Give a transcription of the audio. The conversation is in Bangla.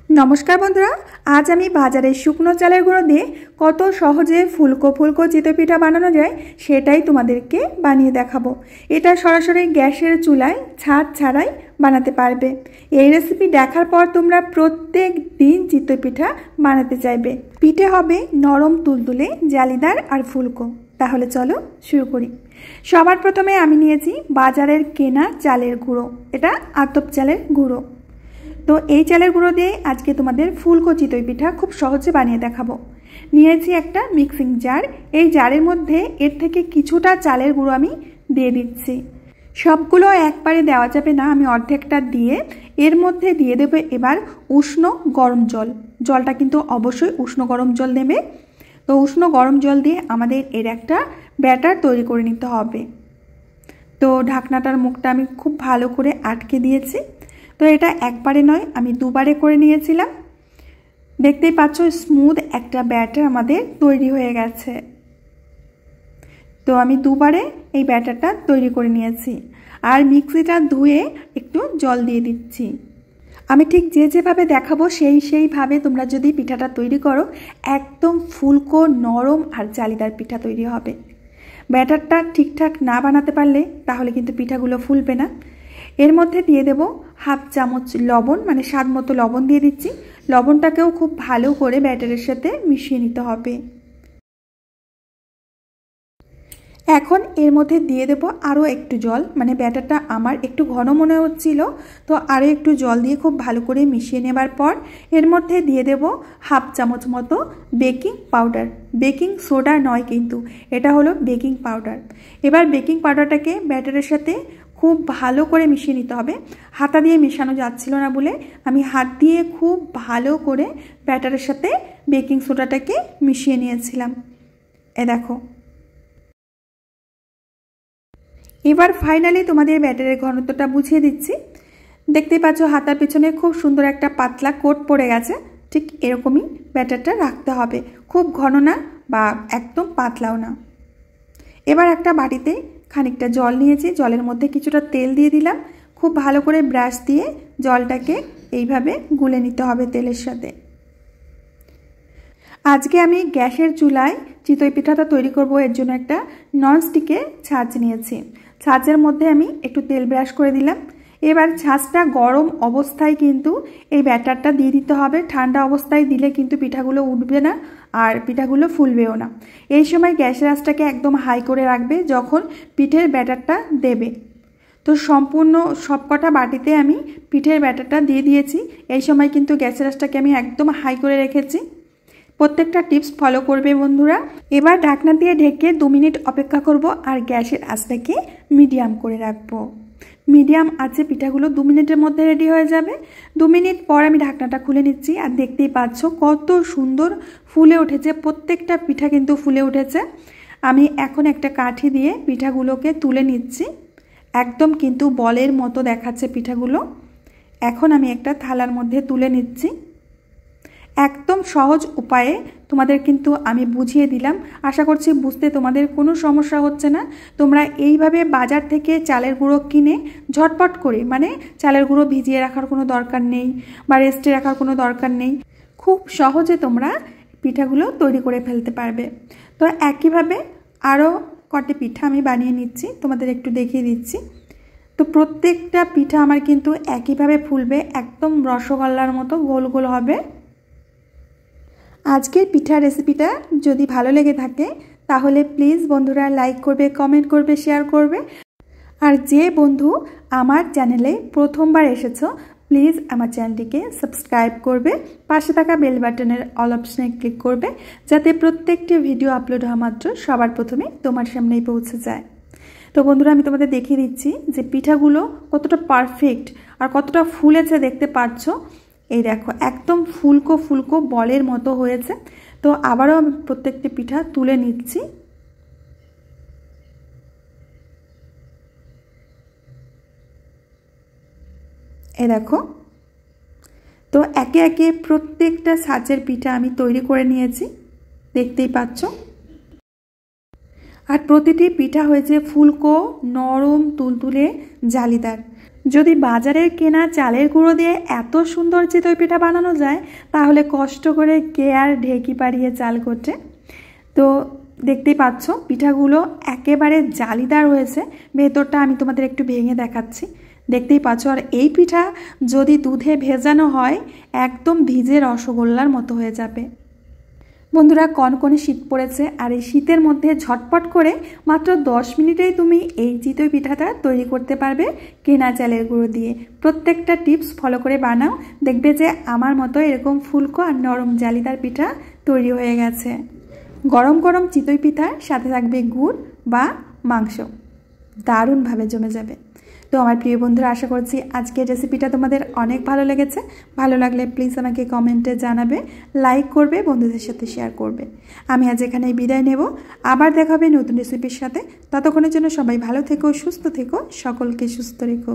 नमस्कार बंधुरा आज आमी बाजारे शुकनो चालेर गुঁড়ো दिए कत सहजे फुलको फुलको चितई पिठा बानानो जाए सेटाई तोमादेरके बानिये देखाबो। एटा सरासरि ग्यासेर चूलाय छाद छाड़ाई बानाते पारबे। এই রেসিপি দেখার পর তোমরা প্রত্যেক দিন চিতই পিঠা বানাতে চাইবে। পিঠে হবে নরম তুলতুলে জালিদার আর ফুলকো। তাহলে চলো শুরু করি। সবার প্রথমে আমি নিয়েছি বাজারের কেনা চালের গুঁড়ো। এটা আতপ চালের গুঁড়ো। তো এই চালের গুঁড়ো দিয়ে আজকে তোমাদের ফুলকো চিতই পিঠা খুব সহজে বানিয়ে দেখাবো। নিয়েছি একটা মিক্সিং জার। এই জারের মধ্যে এর থেকে কিছুটা চালের গুঁড়ো আমি দিয়ে দিচ্ছি। সবগুলো একবারে দেওয়া যাবে না, আমি অর্ধেকটা দিয়ে এর মধ্যে দিয়ে দেব এবার উষ্ণ গরম জল। জলটা কিন্তু অবশ্যই উষ্ণ গরম জল দেবে। তো উষ্ণ গরম জল দিয়ে আমাদের এর একটা ব্যাটার তৈরি করে নিতে হবে। তো ঢাকনাটার মুখটা আমি খুব ভালো করে আটকে দিয়েছি। তো এটা একবারে নয়, আমি দুবারে করে নিয়েছিলাম। দেখতেই পাচ্ছ স্মুথ একটা ব্যাটার আমাদের তৈরি হয়ে গেছে। তো আমি দুবারে এই ব্যাটারটা তৈরি করে নিয়েছি। আর মিক্সিটা ধুয়ে একটু জল দিয়ে দিচ্ছি। আমি ঠিক যেভাবে দেখাবো সেইভাবে তোমরা যদি পিঠাটা তৈরি করো একদম ফুলকো নরম আর জালিদার পিঠা তৈরি হবে। ব্যাটারটা ঠিকঠাক না বানাতে পারলে তাহলে কিন্তু পিঠাগুলো ফুলবে না। এর মধ্যে দিয়ে দেব হাফ চামচ লবণ, মানে স্বাদ মতো লবণ দিয়ে দিচ্ছি। লবণটাকেও খুব ভালো করে ব্যাটারের সাথে মিশিয়ে নিতে হবে। এখন এর মধ্যে দিয়ে দেব আরও একটু জল, মানে ব্যাটারটা আমার একটু ঘন মনে হচ্ছিল, তো আরও একটু জল দিয়ে খুব ভালো করে মিশিয়ে নেবার পর এর মধ্যে দিয়ে দেব হাফ চামচ মতো বেকিং পাউডার। বেকিং সোডা নয় কিন্তু, এটা হলো বেকিং পাউডার। এবার বেকিং পাউডারটাকে ব্যাটারের সাথে খুব ভালো করে মিশিয়ে নিতে হবে। হাতা দিয়ে মেশানো যাচ্ছিল না বলে আমি হাত দিয়ে খুব ভালো করে ব্যাটারের সাথে বেকিং সোডাটাকে মিশিয়ে নিয়েছিলাম। এ দেখো, এবার ফাইনালি তোমাদের ব্যাটারের ঘনত্বটা বুঝিয়ে দিচ্ছি। দেখতেই পাচ্ছ হাতার পেছনে খুব সুন্দর একটা পাতলা কোট পড়ে গেছে। ঠিক এরকমই ব্যাটারটা রাখতে হবে, খুব ঘন না বা একদম পাতলাও না। এবার একটা বাটিতে খানিকটা জল নিয়েছি, জলের মধ্যে কিছুটা তেল দিয়ে দিলাম। খুব ভালো করে ব্রাশ দিয়ে জলটাকে এইভাবে গুলে নিতে হবে তেলের সাথে। আজকে আমি গ্যাসের চুলায় চিতই পিঠাটা তৈরি করব, এর জন্য একটা ননস্টিকের ছাঁচ নিয়েছি। ছাঁচের মধ্যে আমি একটু তেল ব্রাশ করে দিলাম। এবার ছাঁচটা গরম অবস্থায় কিন্তু এই ব্যাটারটা দিয়ে দিতে হবে। ঠান্ডা অবস্থায় দিলে কিন্তু পিঠাগুলো উঠবে না আর পিঠাগুলো ফুলবেও না। এই সময় গ্যাসের আঁচটাকে একদম হাই করে রাখবে যখন পিঠের ব্যাটারটা দেবে। তো সম্পূর্ণ সবকটা বাটিতে আমি পিঠের ব্যাটারটা দিয়ে দিয়েছি। এই সময় কিন্তু গ্যাসের আঁচটাকে আমি একদম হাই করে রেখেছি। প্রত্যেকটা টিপস ফলো করবে বন্ধুরা। এবার ঢাকনা দিয়ে ঢেকে 2 মিনিট অপেক্ষা করব আর গ্যাসের আঁচটাকে মিডিয়াম করে রাখবো। মিডিয়াম আছে পিঠাগুলো 2 মিনিটের মধ্যে রেডি হয়ে যাবে। 2 মিনিট পর আমি ঢাকনাটা খুলে নিচ্ছি আর দেখতেই পাচ্ছ কত সুন্দর ফুলে উঠেছে। প্রত্যেকটা পিঠা কিন্তু ফুলে উঠেছে। আমি এখন একটা কাঠি দিয়ে পিঠাগুলোকে তুলে নিচ্ছি। একদম কিন্তু বলের মতো দেখাচ্ছে পিঠাগুলো। এখন আমি একটা থালার মধ্যে তুলে নিচ্ছি। একদম সহজ উপায়ে তোমাদের কিন্তু আমি বুঝিয়ে দিলাম। আশা করছি বুঝতে তোমাদের কোনো সমস্যা হচ্ছে না। তোমরা এইভাবে বাজার থেকে চালের গুঁড়ো কিনে ঝটপট করে, মানে চালের গুঁড়ো ভিজিয়ে রাখার কোনো দরকার নেই বা রেস্টে রাখার কোনো দরকার নেই, খুব সহজে তোমরা পিঠাগুলো তৈরি করে ফেলতে পারবে। তো একইভাবে আরও কটি পিঠা আমি বানিয়ে নিচ্ছি, তোমাদের একটু দেখিয়ে দিচ্ছি। তো প্রত্যেকটা পিঠা আমার কিন্তু একইভাবে ফুলবে, একদম রসগোল্লার মতো গোল গোল হবে। আজকের পিঠা রেসিপিটা যদি ভালো লেগে থাকে তাহলে প্লিজ বন্ধুরা লাইক করবে, কমেন্ট করবে, শেয়ার করবে। আর যে বন্ধু আমার চ্যানেলে প্রথমবার এসেছো প্লিজ আমার চ্যানেলটিকে সাবস্ক্রাইব করবে। পাশে থাকা বেল বাটনের অল অপশনে ক্লিক করবে যাতে প্রত্যেকটি ভিডিও আপলোড হওয়া মাত্র সবার প্রথমে তোমার সামনেই পৌঁছে যায়। তো বন্ধুরা আমি তোমাদের দেখিয়ে দিচ্ছি যে পিঠাগুলো কতটা পারফেক্ট আর কতটা ফুলেছে দেখতে পাচ্ছ। এই দেখো একদম ফুলকো ফুলকো বলের মতো হয়েছে। তো আবারও আমি প্রত্যেকটি পিঠা তুলে নিচ্ছি। এই দেখো, তো একে একে প্রত্যেকটা ছাঁচের পিঠা আমি তৈরি করে নিয়েছি, দেখতেই পাচ্ছ। আর প্রতিটি পিঠা হয়েছে ফুলকো নরম তুলতুলে জালিদার। যদি বাজারের কেনা চালের গুঁড়ো দিয়ে এত সুন্দর চিতই পিঠা বানানো যায় তাহলে কষ্ট করে কে আর ঢেকি পাড়িয়ে চাল করছে। তো দেখতেই পাচ্ছ পিঠাগুলো একেবারে জালিদার হয়েছে, ভেতরটা আমি তোমাদের একটু ভেঙে দেখাচ্ছি, দেখতেই পাচ্ছ। আর এই পিঠা যদি দুধে ভেজানো হয় একদম ভিজে রসগোল্লার মতো হয়ে যাবে। বন্ধুরা, কনকনে শীত পড়েছে, আর এই শীতের মধ্যে ঝটপট করে মাত্র 10 মিনিটেই তুমি এই চিতই পিঠাটা তৈরি করতে পারবে কেনা চালের গুঁড়ো দিয়ে। প্রত্যেকটা টিপস ফলো করে বানাও, দেখবে যে আমার মতো এরকম ফুলকো আর নরম জালিদার পিঠা তৈরি হয়ে গেছে। গরম গরম চিতই পিঠার সাথে থাকবে গুড় বা মাংস, দারুণভাবে জমে যাবে। তো আমার প্রিয় বন্ধুরা, আশা করছি আজকের রেসিপিটা তোমাদের অনেক ভালো লেগেছে। ভালো লাগলে প্লিজ আমাকে কমেন্টে জানাবে, লাইক করবে, বন্ধুদের সাথে শেয়ার করবে। আমি আজ এখানেই বিদায় নেব, আবার দেখা হবে নতুন রেসিপির সাথে। ততক্ষণের জন্য সবাই ভালো থেকো, সুস্থ থেকো, সকলকে সুস্থ রেখো।